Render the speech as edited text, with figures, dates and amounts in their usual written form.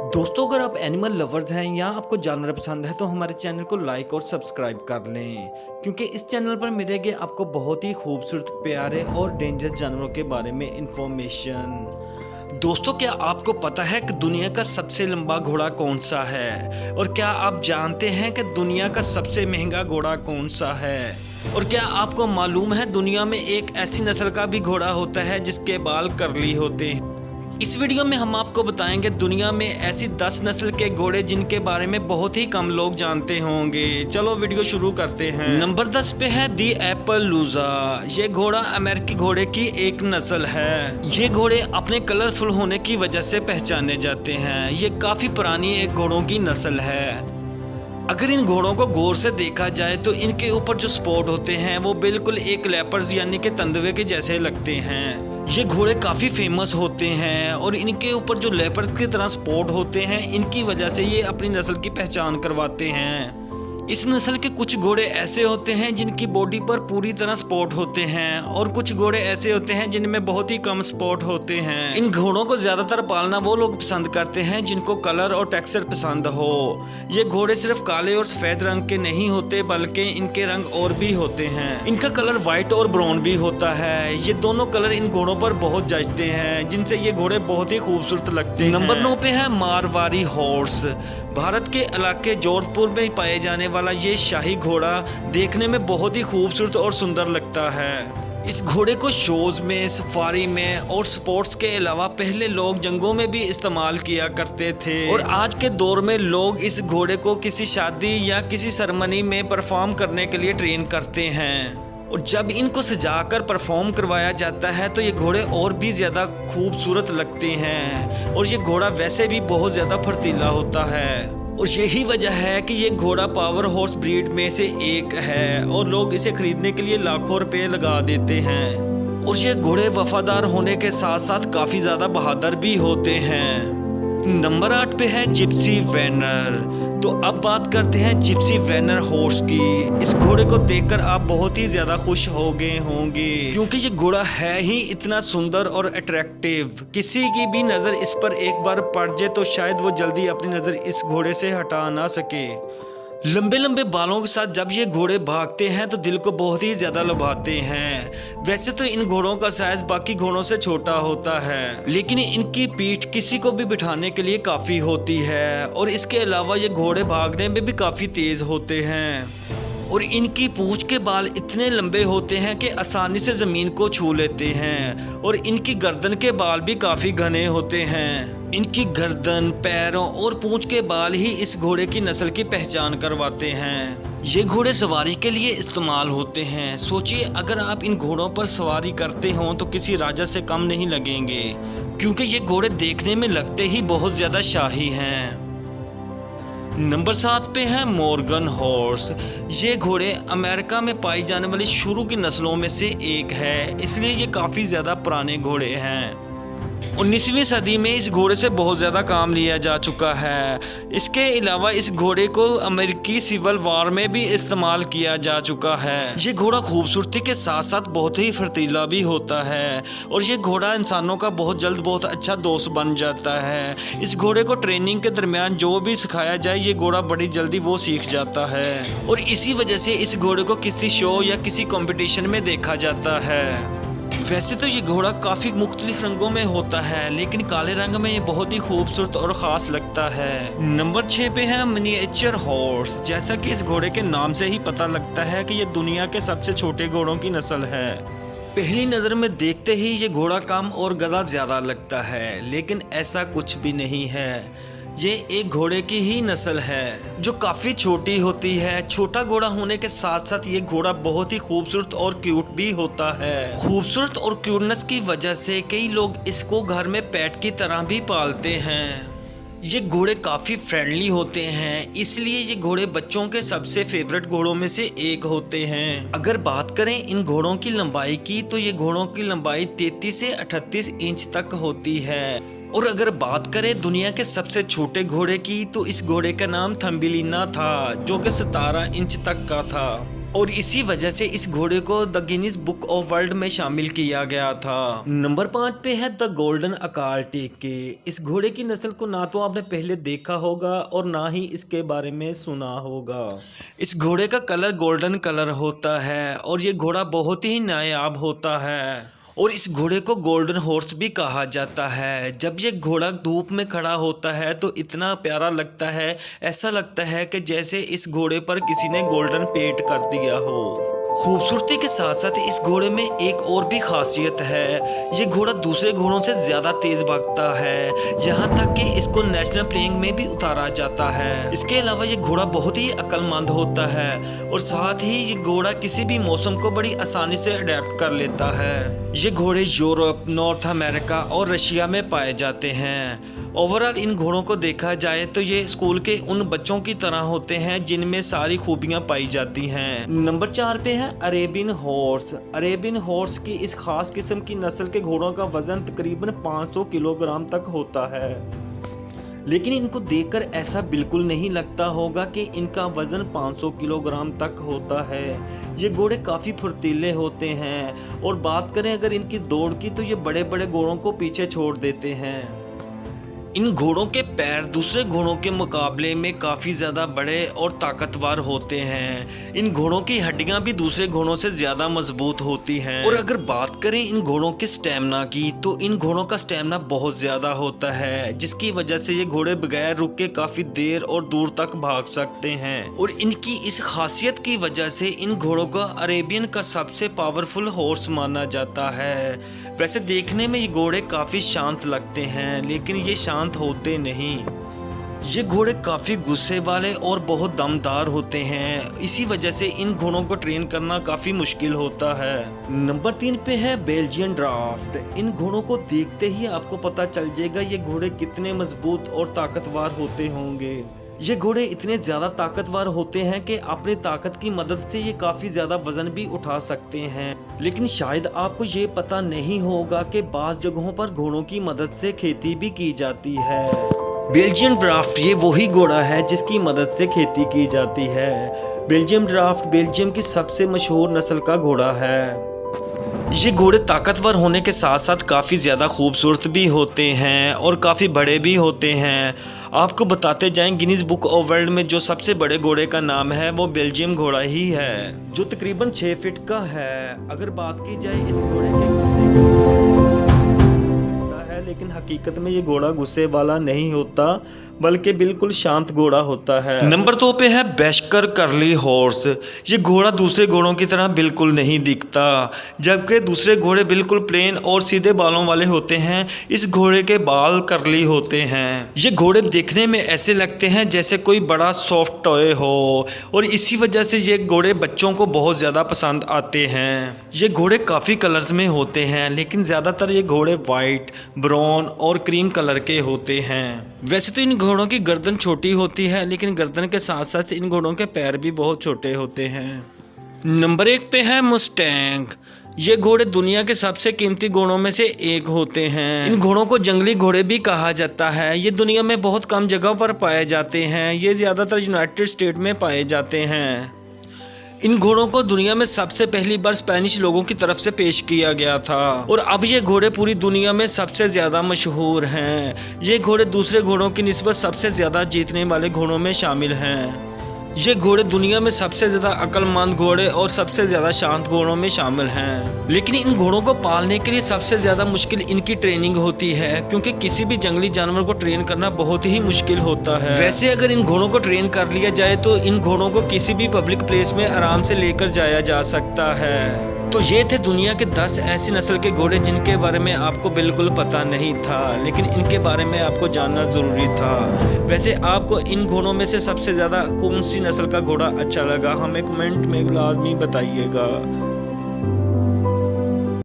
दोस्तों, अगर आप एनिमल लवर्स हैं या आपको जानवर पसंद है तो हमारे चैनल को लाइक और सब्सक्राइब कर लें, क्योंकि इस चैनल पर मिलेगी आपको बहुत ही खूबसूरत, प्यारे और डेंजरस जानवरों के बारे में इंफॉर्मेशन। दोस्तों, क्या आपको पता है कि दुनिया का सबसे लंबा घोड़ा कौन सा है? और क्या आप जानते हैं कि दुनिया का सबसे महंगा घोड़ा कौन सा है? और क्या आपको मालूम है दुनिया में एक ऐसी नस्ल का भी घोड़ा होता है जिसके बाल कर्ली होते हैं? इस वीडियो में हम आपको बताएंगे दुनिया में ऐसी 10 नस्ल के घोड़े जिनके बारे में बहुत ही कम लोग जानते होंगे। चलो वीडियो शुरू करते हैं। नंबर 10 पे है दी एप्पलूजा। ये घोड़ा अमेरिकी घोड़े की एक नस्ल है। ये घोड़े अपने कलरफुल होने की वजह से पहचाने जाते हैं। ये काफी पुरानी एक घोड़ों की नस्ल है। अगर इन घोड़ों को गौर से देखा जाए तो इनके ऊपर जो स्पॉट होते हैं वो बिल्कुल एक लेपर्स यानी कि तेंदुए के जैसे लगते हैं। ये घोड़े काफ़ी फेमस होते हैं और इनके ऊपर जो लेपर्स की तरह स्पॉट होते हैं इनकी वजह से ये अपनी नस्ल की पहचान करवाते हैं। इस नस्ल के कुछ घोड़े ऐसे होते हैं जिनकी बॉडी पर पूरी तरह स्पॉट होते हैं और कुछ घोड़े ऐसे होते हैं जिनमें बहुत ही कम स्पॉट होते हैं। इन घोड़ों को ज्यादातर पालना वो लोग पसंद करते हैं जिनको कलर और टेक्सचर पसंद हो। ये घोड़े सिर्फ काले और सफेद रंग के नहीं होते बल्कि इनके रंग और भी होते हैं। इनका कलर व्हाइट और ब्राउन भी होता है। ये दोनों कलर इन घोड़ों पर बहुत जचते हैं जिनसे ये घोड़े बहुत ही खूबसूरत लगते हैं। नंबर 9 पे है मारवाड़ी हॉर्स। भारत के इलाके जोधपुर में पाए जाने वाला ये शाही घोड़ा देखने में बहुत ही खूबसूरत और सुंदर लगता है। इस घोड़े को शोज में, सफारी में और स्पोर्ट्स के अलावा पहले लोग जंगों में भी इस्तेमाल किया करते थे और आज के दौर में लोग इस घोड़े को किसी शादी या किसी सेरेमनी में परफॉर्म करने के लिए ट्रेन करते हैं। और जब इनको सजाकर परफॉर्म करवाया जाता है तो ये घोड़े और भी ज़्यादा खूबसूरत लगते हैं और ये घोड़ा वैसे भी बहुत ज़्यादा फुर्तीला होता है। और यही वजह है कि ये घोड़ा पावर हॉर्स ब्रीड में से एक है और लोग इसे खरीदने के लिए लाखों रुपए लगा देते हैं। और ये घोड़े वफादार होने के साथ साथ काफ़ी ज़्यादा बहादुर भी होते हैं। नंबर 8 पे है जिप्सी वेनर। तो अब बात करते हैं जिप्सी वेनर हॉर्स की। इस घोड़े को देखकर आप बहुत ही ज्यादा खुश हो गए होंगे क्योंकि ये घोड़ा है ही इतना सुंदर और अट्रैक्टिव। किसी की भी नजर इस पर एक बार पड़ जाए तो शायद वो जल्दी अपनी नजर इस घोड़े से हटा ना सके। लंबे लंबे बालों के साथ जब ये घोड़े भागते हैं तो दिल को बहुत ही ज्यादा लुभाते हैं। वैसे तो इन घोड़ों का साइज बाकी घोड़ों से छोटा होता है, लेकिन इनकी पीठ किसी को भी बिठाने के लिए काफी होती है और इसके अलावा ये घोड़े भागने में भी काफी तेज होते हैं। और इनकी पूंछ के बाल इतने लंबे होते हैं कि आसानी से ज़मीन को छू लेते हैं और इनकी गर्दन के बाल भी काफ़ी घने होते हैं। इनकी गर्दन, पैरों और पूंछ के बाल ही इस घोड़े की नस्ल की पहचान करवाते हैं। ये घोड़े सवारी के लिए इस्तेमाल होते हैं। सोचिए, अगर आप इन घोड़ों पर सवारी करते हो तो किसी राजा से कम नहीं लगेंगे, क्योंकि ये घोड़े देखने में लगते ही बहुत ज़्यादा शाही हैं। नंबर 7 पे है मॉर्गन हॉर्स। ये घोड़े अमेरिका में पाई जाने वाली शुरू की नस्लों में से एक है, इसलिए ये काफ़ी ज़्यादा पुराने घोड़े हैं। 19वीं सदी में इस घोड़े से बहुत ज़्यादा काम लिया जा चुका है। इसके अलावा इस घोड़े को अमेरिकी सिविल वॉर में भी इस्तेमाल किया जा चुका है। ये घोड़ा खूबसूरती के साथ साथ बहुत ही फुर्तीला भी होता है और ये घोड़ा इंसानों का बहुत जल्द बहुत अच्छा दोस्त बन जाता है। इस घोड़े को ट्रेनिंग के दरमियान जो भी सिखाया जाए ये घोड़ा बड़ी जल्दी वो सीख जाता है और इसी वजह से इस घोड़े को किसी शो या किसी कंपटीशन में देखा जाता है। वैसे तो ये घोड़ा काफ़ी मुख्तलिफ रंगों में होता है, लेकिन काले रंग में ये बहुत ही खूबसूरत और ख़ास लगता है। नंबर 6 पे है मिनिएचर हॉर्स। जैसा कि इस घोड़े के नाम से ही पता लगता है कि ये दुनिया के सबसे छोटे घोड़ों की नस्ल है। पहली नज़र में देखते ही ये घोड़ा कम और गधा ज़्यादा लगता है, लेकिन ऐसा कुछ भी नहीं है। ये एक घोड़े की ही नस्ल है जो काफ़ी छोटी होती है। छोटा घोड़ा होने के साथ साथ ये घोड़ा बहुत ही खूबसूरत और क्यूट भी होता है। खूबसूरत और क्यूटनेस की वजह से कई लोग इसको घर में पेट की तरह भी पालते हैं। ये घोड़े काफ़ी फ्रेंडली होते हैं, इसलिए ये घोड़े बच्चों के सबसे फेवरेट घोड़ों में से एक होते हैं। अगर बात करें इन घोड़ों की लंबाई की तो ये घोड़ों की लंबाई 33 से 38 इंच तक होती है। और अगर बात करें दुनिया के सबसे छोटे घोड़े की तो इस घोड़े का नाम थम्बिलिना था, जो कि 17 इंच तक का था। और इसी वजह से इस घोड़े को the Guinness book of world में शामिल किया गया था। नंबर 5 पे है द गोल्डन अकाल टेके। इस घोड़े की नस्ल को ना तो आपने पहले देखा होगा और ना ही इसके बारे में सुना होगा। इस घोड़े का कलर गोल्डन कलर होता है और ये घोड़ा बहुत ही नायाब होता है और इस घोड़े को गोल्डन हॉर्स भी कहा जाता है। जब ये घोड़ा धूप में खड़ा होता है तो इतना प्यारा लगता है, ऐसा लगता है कि जैसे इस घोड़े पर किसी ने गोल्डन पेंट कर दिया हो। खूबसूरती के साथ साथ इस घोड़े में एक और भी खासियत है, ये घोड़ा दूसरे घोड़ों से ज़्यादा तेज़ भागता है, यहाँ तक कि इसको नेशनल प्लेइंग में भी उतारा जाता है। इसके अलावा ये घोड़ा बहुत ही अक्लमंद होता है और साथ ही ये घोड़ा किसी भी मौसम को बड़ी आसानी से अडेप्ट कर लेता है। ये घोड़े यूरोप, नॉर्थ अमेरिका और रशिया में पाए जाते हैं। ओवरऑल इन घोड़ों को देखा जाए तो ये स्कूल के उन बच्चों की तरह होते हैं जिनमें सारी खूबियां पाई जाती हैं। नंबर 4 पे है अरेबियन हॉर्स। अरेबियन हॉर्स की इस खास किस्म की नस्ल के घोड़ों का वजन तकरीबन 500 किलोग्राम तक होता है, लेकिन इनको देखकर ऐसा बिल्कुल नहीं लगता होगा कि इनका वजन 500 किलोग्राम तक होता है। ये घोड़े काफ़ी फुर्तीले होते हैं और बात करें अगर इनकी दौड़ की तो ये बड़े बड़े घोड़ों को पीछे छोड़ देते हैं। इन घोड़ों के पैर दूसरे घोड़ों के मुकाबले में काफ़ी ज़्यादा बड़े और ताकतवर होते हैं। इन घोड़ों की हड्डियां भी दूसरे घोड़ों से ज़्यादा मजबूत होती हैं। और अगर बात करें इन घोड़ों के स्टेमिना की तो इन घोड़ों का स्टेमिना बहुत ज़्यादा होता है, जिसकी वजह से ये घोड़े बगैर रुक के काफ़ी देर और दूर तक भाग सकते हैं। और इनकी इस खासियत की वजह से इन घोड़ों को अरेबियन का सबसे पावरफुल हॉर्स माना जाता है। वैसे देखने में ये घोड़े काफ़ी शांत लगते हैं, लेकिन ये शांत होते नहीं। ये घोड़े काफ़ी गुस्से वाले और बहुत दमदार होते हैं, इसी वजह से इन घोड़ों को ट्रेन करना काफ़ी मुश्किल होता है। नंबर 3 पे है बेल्जियन ड्राफ्ट। इन घोड़ों को देखते ही आपको पता चल जाएगा ये घोड़े कितने मजबूत और ताकतवर होते होंगे। ये घोड़े इतने ज़्यादा ताकतवर होते हैं कि अपनी ताकत की मदद से ये काफ़ी ज़्यादा वजन भी उठा सकते हैं, लेकिन शायद आपको ये पता नहीं होगा कि बाज़ जगहों पर घोड़ों की मदद से खेती भी की जाती है। बेल्जियन ड्राफ्ट ये वही घोड़ा है जिसकी मदद से खेती की जाती है। बेल्जियम ड्राफ्ट बेल्जियम की सबसे मशहूर नस्ल का घोड़ा है। ये घोड़े ताकतवर होने के साथ साथ काफ़ी ज़्यादा खूबसूरत भी होते हैं और काफ़ी बड़े भी होते हैं। आपको बताते जाएं, गिनीज बुक ऑफ वर्ल्ड में जो सबसे बड़े घोड़े का नाम है वो बेल्जियम घोड़ा ही है, जो तकरीबन 6 फीट का है। अगर बात की जाए इस घोड़े के गुस्से है, लेकिन हकीकत में ये घोड़ा गुस्से वाला नहीं होता, बल्कि बिल्कुल शांत घोड़ा होता है। नंबर 2 पे है बेशकर कर्ली हॉर्स। ये घोड़ा दूसरे घोड़ों की तरह बिल्कुल नहीं दिखता, जबकि दूसरे घोड़े बिल्कुल प्लेन और सीधे बालों वाले होते हैं, इस घोड़े के बाल कर्ली होते हैं। ये घोड़े देखने में ऐसे लगते हैं जैसे कोई बड़ा सॉफ्ट टॉय हो और इसी वजह से ये घोड़े बच्चों को बहुत ज़्यादा पसंद आते हैं। ये घोड़े काफ़ी कलर्स में होते हैं, लेकिन ज़्यादातर ये घोड़े वाइट, ब्राउन और क्रीम कलर के होते हैं। वैसे तो इन घोड़ों की गर्दन छोटी होती है, लेकिन गर्दन के साथ साथ इन घोड़ों के पैर भी बहुत छोटे होते हैं। नंबर 1 पे है मुस्टैंग। ये घोड़े दुनिया के सबसे कीमती घोड़ों में से एक होते हैं। इन घोड़ों को जंगली घोड़े भी कहा जाता है। ये दुनिया में बहुत कम जगहों पर पाए जाते हैं। ये ज़्यादातर यूनाइटेड स्टेट में पाए जाते हैं। इन घोड़ों को दुनिया में सबसे पहली बार स्पेनिश लोगों की तरफ से पेश किया गया था और अब ये घोड़े पूरी दुनिया में सबसे ज़्यादा मशहूर हैं। ये घोड़े दूसरे घोड़ों की निस्बत सबसे ज़्यादा जीतने वाले घोड़ों में शामिल हैं। ये घोड़े दुनिया में सबसे ज़्यादा अक्लमंद घोड़े और सबसे ज़्यादा शांत घोड़ों में शामिल हैं। लेकिन इन घोड़ों को पालने के लिए सबसे ज़्यादा मुश्किल इनकी ट्रेनिंग होती है, क्योंकि किसी भी जंगली जानवर को ट्रेन करना बहुत ही मुश्किल होता है। वैसे अगर इन घोड़ों को ट्रेन कर लिया जाए तो इन घोड़ों को किसी भी पब्लिक प्लेस में आराम से लेकर जाया जा सकता है। तो ये थे दुनिया के 10 ऐसी नस्ल के घोड़े जिनके बारे में आपको बिल्कुल पता नहीं था, लेकिन इनके बारे में आपको जानना ज़रूरी था। वैसे आपको इन घोड़ों में से सबसे ज़्यादा कौन सी नस्ल का घोड़ा अच्छा लगा, हमें कमेंट में लाजमी बताइएगा।